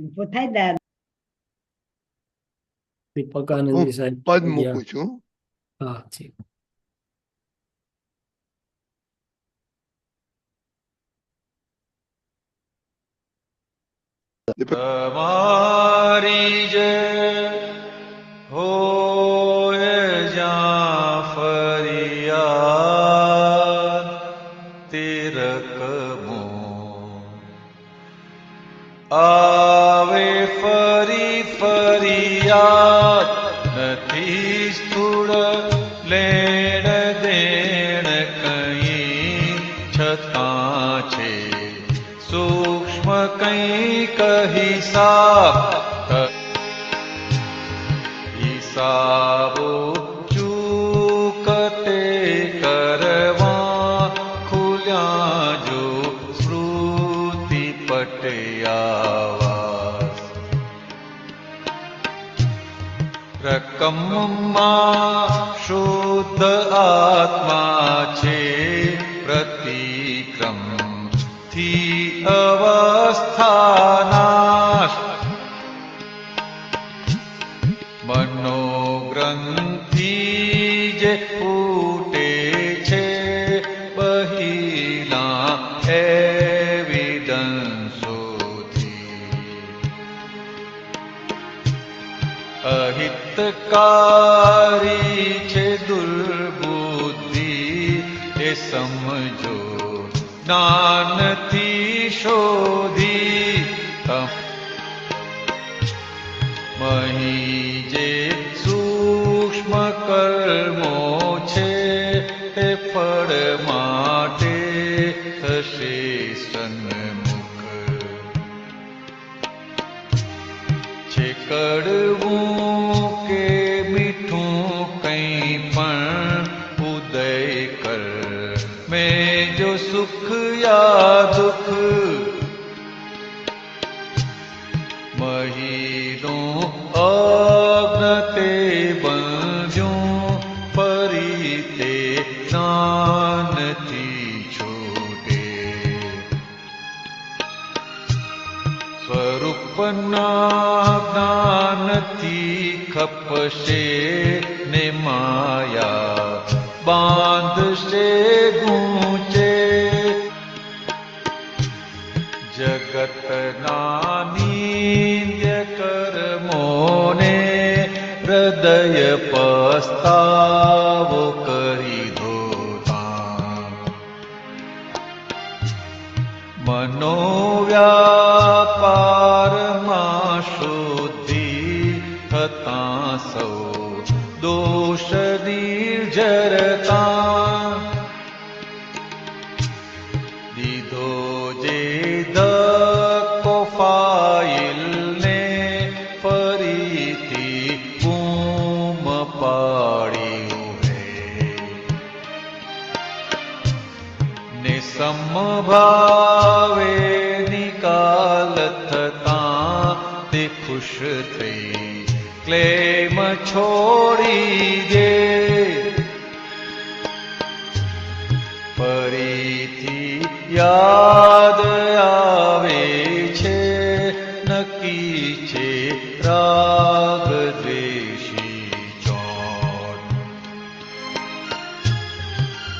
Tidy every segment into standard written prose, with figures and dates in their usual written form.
ઉભો થાય દા. હું દીપકાનંદજી સાહેબ પદ ગયા. મૂકું છું. હા જી. તમારી જય હોય જ્યાં ફરિયાદ તિરકમો આવે ફરી ફરિયાદ નથી સ્થૂળ લેણ દેણ કઈ છતાં છે સૂક્ષ્મ કંઈક હિસાબો ચૂકતે કરવા ખુલ્યા જો સ્મૃતિ પટયાવાસ રકમમાં શુદ્ધ આત્મા છે પ્રતિક્રમ થી અવસ્થાનાશ મનોગ્રંથિ જે ફૂટે છે બહિના એવિડન્સોથી અહિતકારી છે દુર્બુદ્ધિ એ સમજો જ્ઞાનથી શોધી મહી જે સૂક્ષ્મ કર્મો છે તે ફળ માટે થશે સન્મુખ છે કડવું કે મીઠું કંઈ પણ ઉદય કર મેં જો સુખ યા દુઃખ મહીનું અજ્ઞતે બંધ્યું ફરી તે જ્ઞાનથી છૂટે સ્વરૂપના જ્ઞાનથી ખપશે ને માયા બાંધશે ગૂંચે જગતના નિંદ્ય કર્મોને હૃદય પસ્તાવો કરી ધોતા મનોવ્યાપારમાં શુદ્ધિ થતા સૌ દોષ નિર્જરતા દીધો જે ધક્કો ફાઇલને ફરીથી બૂમ પાડ્યું હે ને સમભાવે નિકાલ થતા તે ખુશ થઈ ક્લેમ છોડી દે ફરીથી યાદ આવે છે નક્કી છે રાગ દ્વેષી ચોટ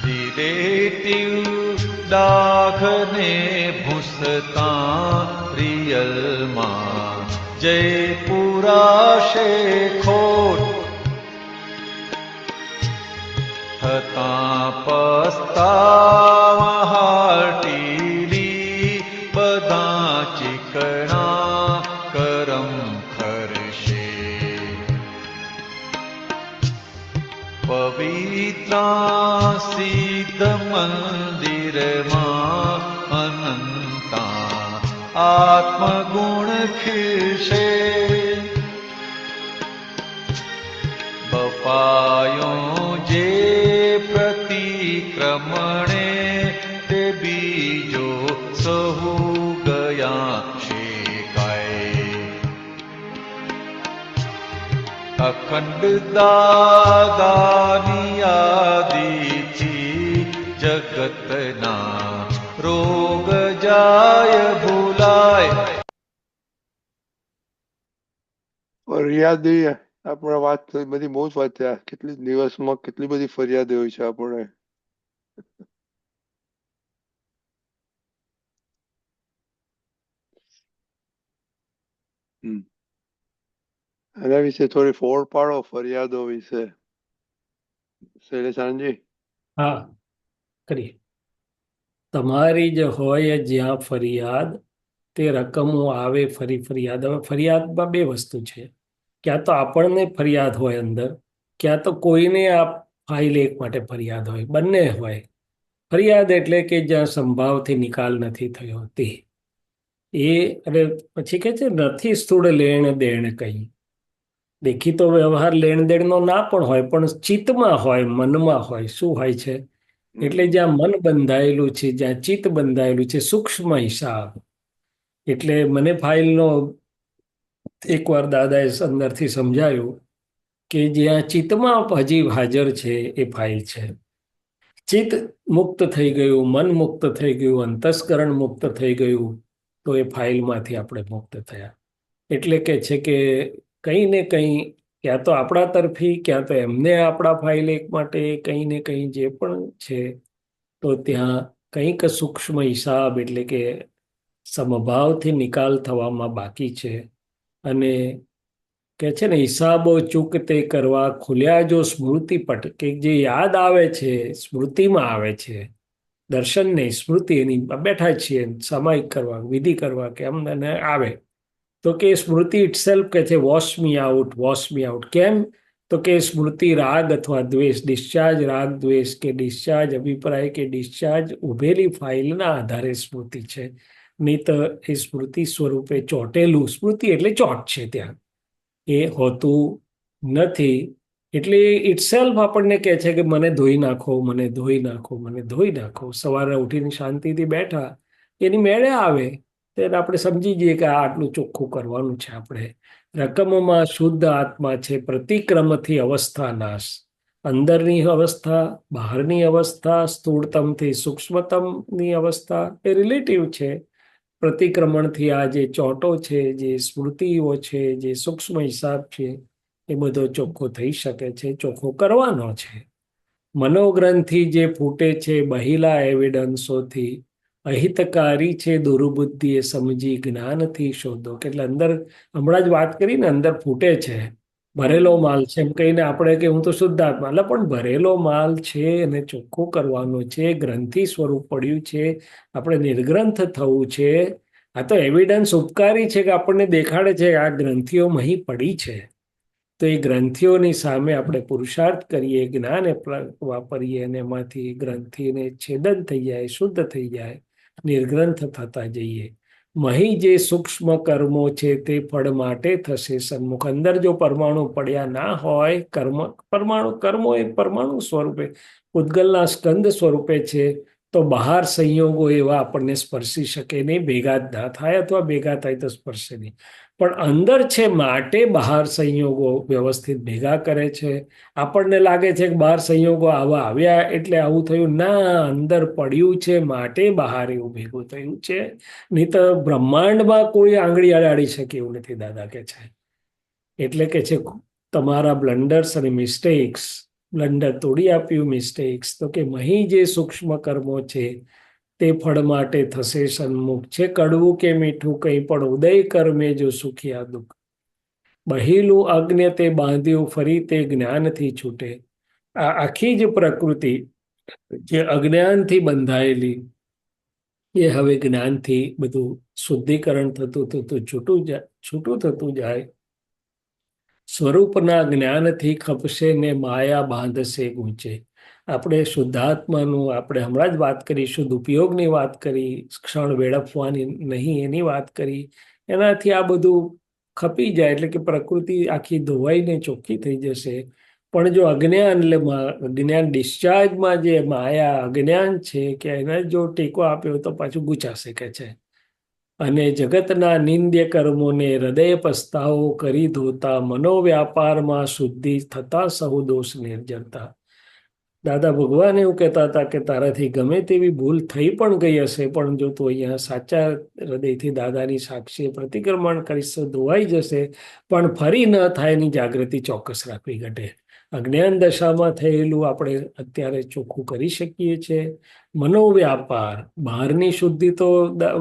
રિલેટિવ દાખને ભૂસતા રિયલમાં જય પુરાશે ખોટ થતા પસ્તાવા હાટીલી બધા ચીકણા કરમ ખરશે પવિત્રા સિદ્ધ મંદિરમાં અનંતા આત્મગુણ ખીલશે બફાયો જે પ્રતિક્રમણે તે બીજો સહુ ગયા શેકાય અખંડ દાદાની યાદીથી જગતના રોગ જાય ભૂલાય ફરિયાદી આપણે વાત થઈ બધી બહુ જ વાત છે. કેટલી દિવસમાં કેટલી બધી ફરિયાદ હોય છે આપણે. હમ. એના વિશે થોડી ફોડ પાડો ફરિયાદો વિશે શૈલેષાનંદજી. હા, કરીએ. તમારી જ હોય જ્યાં ફરિયાદ, તે રકમો આવે ફરી ફરિયાદ. હવે ફરિયાદમાં બે વસ્તુ છે. ક્યાં તો આપણને ફરિયાદ હોય અંદર, ક્યાં તો કોઈને આ ફાઇલ એક માટે ફરિયાદ હોય, બંને હોય. ફરિયાદ એટલે કે જ્યાં સંભાવથી નિકાલ નથી થયો તે. અને પછી કે છે નથી સ્થૂળ લેણ દેણ કઈ. દેખીતો વ્યવહાર લેણ દેણનો ના પણ હોય, પણ ચિત્તમાં હોય, મનમાં હોય. શું હોય છે? એટલે હમ. જ્યાં મન બંધાયેલું છે, જ્યાં ચિત્ત બંધાયેલું છે, સૂક્ષ્મ હિસાબ. એટલે મને ફાઇલનો એકવાર દાદાએ અંદરથી સમજાયું કે જ્યાં ચિત્તમાં હજી હાજર છે એ ફાઇલ છે. ચિત્ત મુક્ત થઈ ગયું, મન મુક્ત થઈ ગયું, અંતસ્કરણ મુક્ત થઈ ગયું, તો એ ફાઇલમાંથી આપણે મુક્ત થયા. એટલે કે છે કે કંઈ ને કંઈ, ક્યાં તો આપણા તરફી, ક્યાં તો એમને આપણા ફાઇલ એક માટે કંઈ ને કંઈ જે પણ છે, તો ત્યાં કંઈક સૂક્ષ્મ હિસાબ એટલે કે સમભાવથી નિકાલ થવામાં બાકી છે. અને કે છે ને, હિસાબો ચૂકતે કરવા ખુલ્યા જો સ્મૃતિ પટ, કે જે યાદ આવે છે, સ્મૃતિમાં આવે છે. દર્શન નહીં, સ્મૃતિ એની બેઠા છીએ સામાયિક કરવા, વિધિ કરવા કે અમને આવે, તો કે સ્મૃતિ ઇટસેલ્ફ કે છે વોશ મી આઉટ, વોશ મી આઉટ. કેમ? તો કે સ્મૃતિ રાગ અથવા દ્વેષ, ડિસ્ચાર્જ રાગ દ્વેષ કે ડિસ્ચાર્જ અભિપ્રાય કે ડિસ્ચાર્જ ઉભેલી ફાઇલના આધારે સ્મૃતિ છે. નહીં તો એ સ્મૃતિ સ્વરૂપે ચોટેલું, સ્મૃતિ એટલે ચોટ છે ત્યાં, એ હોતું નથી. એટલે ઇટસેલ્ફ આપણને કહે છે કે મને ધોઈ નાખો, મને ધોઈ નાખો, મને ધોઈ નાખો. સવારે ઉઠીને શાંતિથી બેઠા, એની મેળે આવે ત્યારે આપણે સમજી જઈએ કે આ આટલું ચોખ્ખું કરવાનું છે. આપણે રકમમાં શુદ્ધ આત્મા છે, પ્રતિક્રમથી અવસ્થા નાશ. અંદરની અવસ્થા, બહારની અવસ્થા, સ્થૂળતમથી સૂક્ષ્મતમની અવસ્થા એ રિલેટિવ છે. પ્રતિક્રમણથી આ જે ચોટો છે, જે સ્મૃતિઓ છે, જે સૂક્ષ્મ હિસાબ છે, એ બધો ચોખ્ખો થઈ શકે છે, ચોખ્ખો કરવાનો છે. મનોગ્રંથિ જે ફૂટે છે બહિલા એવિડન્સોથી, અહિતકારી છે દુર્બુદ્ધિ એ સમજી જ્ઞાનથી શોધો. એટલે અંદર હમણાં જ વાત કરીને અંદર ફૂટે છે, ભરેલો હમ. માલ છે એમ કહીને આપણે કે હું તો શુદ્ધાત્મા, એટલે પણ ભરેલો માલ છે અને ચોખ્ખો કરવાનો છે, ગ્રંથિ સ્વરૂપ પડ્યું છે, આપણે નિર્ગ્રંથ થવું છે. આ તો એવિડન્સ ઉપકારી છે કે આપણને દેખાડે છે કે આ ગ્રંથિઓ અહીં પડી છે. તો એ ગ્રંથિઓની સામે આપણે પુરુષાર્થ કરીએ, જ્ઞાન વાપરીએ, અને એમાંથી ગ્રંથિને છેદન થઈ જાય, શુદ્ધ થઈ જાય, નિર્ગ્રંથ થતા જઈએ. મહી જે સૂક્ષ્મ કર્મો છે તે ફળ માટે થશે સન્મુખ. અંદર જો પરમાણુ પડ્યા ના હોય, પરમાણુ કર્મો એ પરમાણુ સ્વરૂપે, પૂતગલના સ્કંદ સ્વરૂપે છે, તો બહાર સંયોગો એવા આપણને સ્પર્શી શકે નહીં, ભેગા જ ના થાય, અથવા ભેગા થાય તો સ્પર્શે નહીં. પણ અંદર છે માટે બહાર સંયોગો વ્યવસ્થિત ભેગા કરે છે. આપણને લાગે છે કે બહાર સંયોગો આવા આવ્યા એટલે આવું થયું. ના, અંદર પડ્યું છે માટે બહાર એવું ભેગું થયું છે. નહીં તો બ્રહ્માંડમાં કોઈ આંગળી અડાડી શકે એવું નથી, દાદા કે છે. એટલે કે છે તમારા બ્લન્ડર્સ અને મિસ્ટેક્સ, બ્લન્ડર તોડી આપ્યું, મિસ્ટેક્સ, તો કે મહી જે સૂક્ષ્મ કર્મો છે તે ફળ માટે થશે સન્મુખ. છે કડવું કે મીઠું કંઈ પણ ઉદય કર્મે જો સુખિયા દુઃખ. બહેલું અજ્ઞ તે બાંધ્યું ફરી તે જ્ઞાનથી છૂટે. આ આખી જ પ્રકૃતિ જે અજ્ઞાનથી બંધાયેલી, એ હવે જ્ઞાનથી બધું શુદ્ધિકરણ થતું થતું છૂટું થતું જાય. સ્વરૂપના જ્ઞાનથી ખપશે ને માયા બાંધશે ગૂંચે. આપણે શુદ્ધાત્માનું આપણે હમણાં જ વાત કરી, શુદ્ધ ઉપયોગની વાત કરી, ક્ષણ વેડફવાની નહીં એની વાત કરી. એનાથી આ બધું ખપી જાય, એટલે કે પ્રકૃતિ આખી ધોવાઈને ચોખ્ખી થઈ જશે. પણ જો અજ્ઞાન, એટલે જ્ઞાન ડિસ્ચાર્જમાં જે માયા અજ્ઞાન છે, કે એને જો ટેકો આપ્યો તો પાછું ગુચાશે કે છે. અને જગતના નિંદ્ય કર્મોને હૃદય પસ્તાવો કરી ધોતા, મનોવ્યાપારમાં શુદ્ધિ થતા સહુ દોષ નિર્જરતા. દાદા ભગવાન એવું કહેતા હતા કે તારાથી ગમે તેવી ભૂલ થઈ પણ ગઈ હશે, પણ જો તું અહીંયા સાચા હૃદયથી દાદાની સાક્ષી પ્રતિક્રમણ કરીશ તો ધોવાઈ જશે, પણ ફરી ન થાય એની જાગૃતિ ચોક્કસ રાખવી ઘટે. અજ્ઞાન દશામાં થયેલું આપણે અત્યારે ચોખ્ખું કરી શકીએ છીએ. મનોવ્યાપાર બહારની શુદ્ધિ તો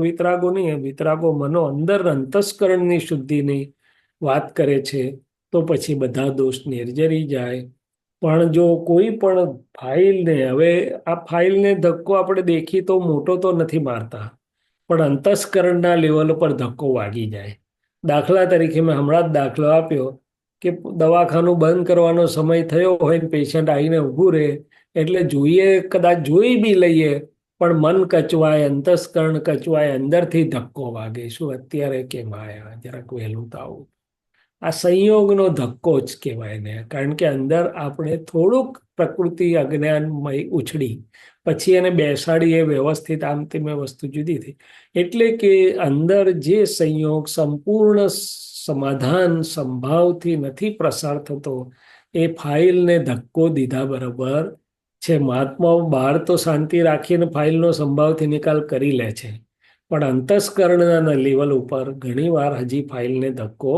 વિતરાગો નહીં, વિતરાગો મનો અંદર અંતસ્કરણની શુદ્ધિની વાત કરે છે, તો પછી બધા દોષ નિર્જરી જાય. પણ જો કોઈ પણ ફાઇલને, હવે આ ફાઇલને ધક્કો આપણે દેખી તો મોટો તો નથી મારતા, પણ અંતસ્કરણના લેવલ પર ધક્કો વાગી જાય. દાખલા તરીકે મેં હમણાં જ દાખલો આપ્યો કે દવાખાનું બંધ કરવાનો સમય થયો હોય ને પેશન્ટ આવીને ઊભું રહે એટલે જોઈએ, કદાચ જોઈ બી લઈએ, પણ મન કચવાય, અંતસ્કરણ કચવાય, અંદરથી ધક્કો વાગે. શું અત્યારે કેમ આયા, જરાક વહેલું તો આવું. આ સંયોગનો ધક્કો જ કહેવાય ને, કારણ કે અંદર આપણે થોડુંક પ્રકૃતિ અજ્ઞાનમય ઉછળી પછી એને બેસાડીએ વ્યવસ્થિત, આમ તેમ વસ્તુ જુદી થઈ. એટલે કે અંદર જે સંયોગ સંપૂર્ણ સમાધાન સંભાવથી નથી પ્રસાર થતો, એ ફાઇલને ધક્કો દીધા બરાબર છે. મહાત્માઓ બહાર તો શાંતિ રાખીને ફાઇલનો સંભાવથી નિકાલ કરી લે છે, પણ અંતસ્કરણના લેવલ ઉપર ઘણીવાર હજી ફાઇલને ધક્કો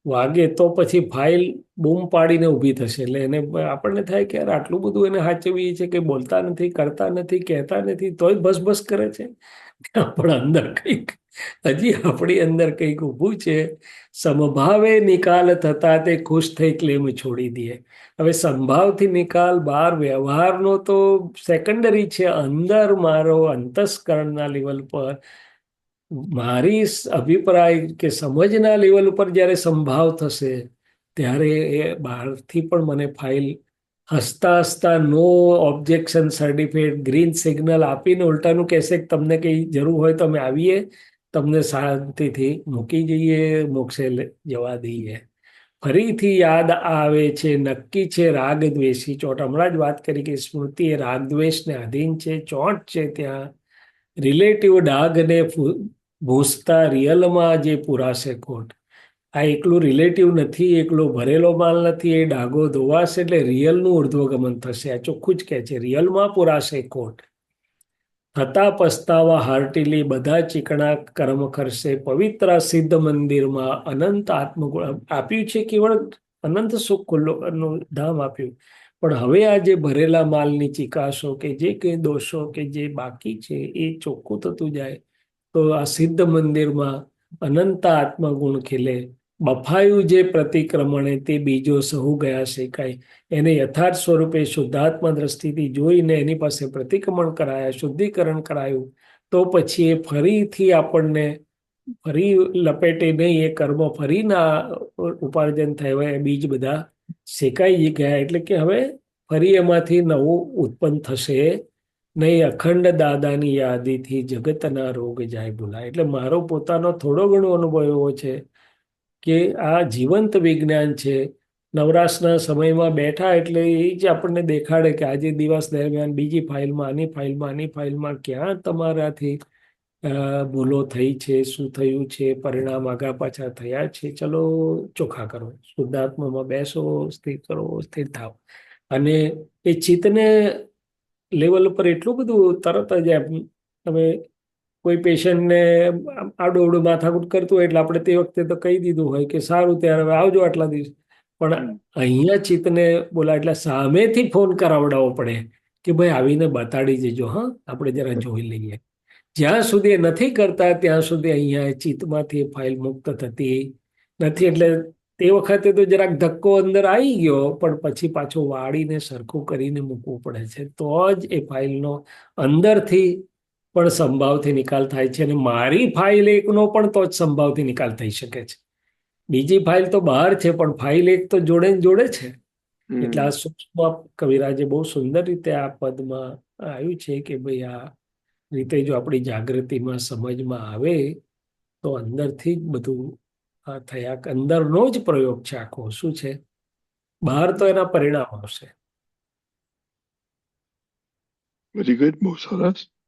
વાગે તો પછી ફાઇલ બૂમ પાડીને ઊભી થશે. એટલે એને આપણને થાય કે યાર આટલું બધું એને સાચવીએ છે કે બોલતા નથી, કરતા નથી, કહેતા નથી, તોય બસ બસ કરે છે. આપણા અંદર કંઈક, હજી આપણી અંદર કંઈક ઊભું છે. સમભાવે નિકાલ થતા તે ખુશ થઈ ક્લેમ છોડી દે. હવે સંભાવથી નિકાલ બહાર વ્યવહારનો તો સેકન્ડરી છે. અંદર મારો અંતસ્કરણના લેવલ પર મારી અભિપ્રાય કે સમજના લેવલ ઉપર જ્યારે સંભાવ થશે ત્યારે એ બહારથી પણ મને ફાઇલ હસતા હસતા નો ઓબ્જેક્શન સર્ટિફિકેટ ગ્રીન સિગ્નલ આપીને ઉલટાનું કહેશે કે તમને કંઈ જરૂર હોય તો અમે આવીએ, તમને શાંતિથી મૂકી જઈએ, મોક્ષે જવા દઈએ. ફરીથી યાદ આવે છે નક્કી છે રાગ દ્વેષી ચોટ. હમણાં જ વાત કરી કે સ્મૃતિ એ રાગ દ્વેષને આધીન છે, ચોટ છે ત્યાં. રિલેટિવ ડાઘને ભૂસતા રિયલમાં જે પુરાશે ખોટ. આ એકલું રિલેટિવ નથી, એકલો ભરેલો માલ નથી, એ ડાઘો ધોવાશે એટલે રિયલનું ઉર્ધ્વગમન થશે. આ ચોખ્ખું જ કહે છે, રિયલમાં પુરાશે ખોટ. થતા પસ્તાવા હાર્ટીલી બધા ચીકણા કર્મ કરશે, પવિત્ર સિદ્ધ મંદિરમાં અનંત આત્મગુણ આપ્યું છે. કેવળ અનંત સુખ ખુલ્લો ધામ આપ્યું, પણ હવે આ જે ભરેલા માલની ચિકાશો કે જે કંઈ દોષો કે જે બાકી છે એ ચોખ્ખું થતું જાય તો આ સિદ્ધ મંદિરમાં અનંત આત્મગુણ ખીલે. બફાયું જે પ્રતિક્રમણે તે બીજો સહુ ગયા શેકાય. એને યથાર્થ સ્વરૂપે શુદ્ધાત્મા દ્રષ્ટિથી જોઈને એની પાસે પ્રતિક્રમણ કરાયા, શુદ્ધિકરણ કરાયું, તો પછી એ ફરીથી આપણને ફરી લપેટે નહીં, એ કર્મ ફરી ના ઉપાર્જન થયા, એ બીજ બધા શેકાઈ ગયા. એટલે કે હવે ફરી એમાંથી નવું ઉત્પન્ન થશે નહીં. અખંડ દાદાની યાદીથી જગતના રોગ જાય ભૂલાય. એટલે મારો પોતાનો થોડો ઘણો અનુભવ એવો છે કે આ જીવંત વિજ્ઞાન છે. નવરાશના સમયમાં બેઠા એટલે એ જ આપણને દેખાડે કે આજે દિવસ દરમિયાન બીજી ફાઇલમાં, આની ફાઇલમાં, આની ફાઇલમાં ક્યાં તમારાથી ભૂલો થઈ છે, શું થયું છે, પરિણામ આગા પાછા થયા છે, ચલો ચોખ્ખા કરો, શુદ્ધાત્મામાં બેસો, સ્થિર કરો, સ્થિર થાવ. અને એ ચિત્તને લેવલ પર એટલું બધું તરત જ તમે કોઈ પેશન્ટને આડોઅવડું માથાકૂટ કરતું હોય એટલે આપણે તે વખતે તો કહી દીધું હોય કે સારું ત્યારે હવે આવજો આટલા દિવસ. પણ અહીંયા ચિત્તને બોલા એટલે સામેથી ફોન કરાવડાવવો પડે કે ભાઈ આવીને બતાડી જજો, હા આપણે જરા જોઈ લઈએ. જ્યાં સુધી એ નથી કરતા ત્યાં સુધી અહીંયા ચિત્તમાંથી ફાઇલ મુક્ત થતી નથી. એટલે તે વખતે તો જરાક ધક્કો અંદર આવી ગયો, પણ પછી પાછો વાળીને સરખું કરીને મૂકવું પડે છે, તો જ એ ફાઇલનો અંદરથી પણ સંભાવથી નિકાલ થાય છે. અને મારી ફાઇલ એકનો પણ તો જ સંભાવથી નિકાલ થઈ શકે છે. બીજી ફાઇલ તો બહાર છે, પણ ફાઇલ એક તો જોડે ને જોડે છે. એટલે આ સૂક્ષ્મ કવિરાજે બહુ સુંદર રીતે આ પદમાં આવ્યું છે કે ભાઈ આ રીતે જો આપણી જાગૃતિમાં સમજમાં આવે તો અંદરથી જ બધું થયા. અંદરનો જ પ્રયોગ છે આખો. શું છે બહાર તો એના પરિણામ આવશે. વેરી ગુડ, બહુ સરસ.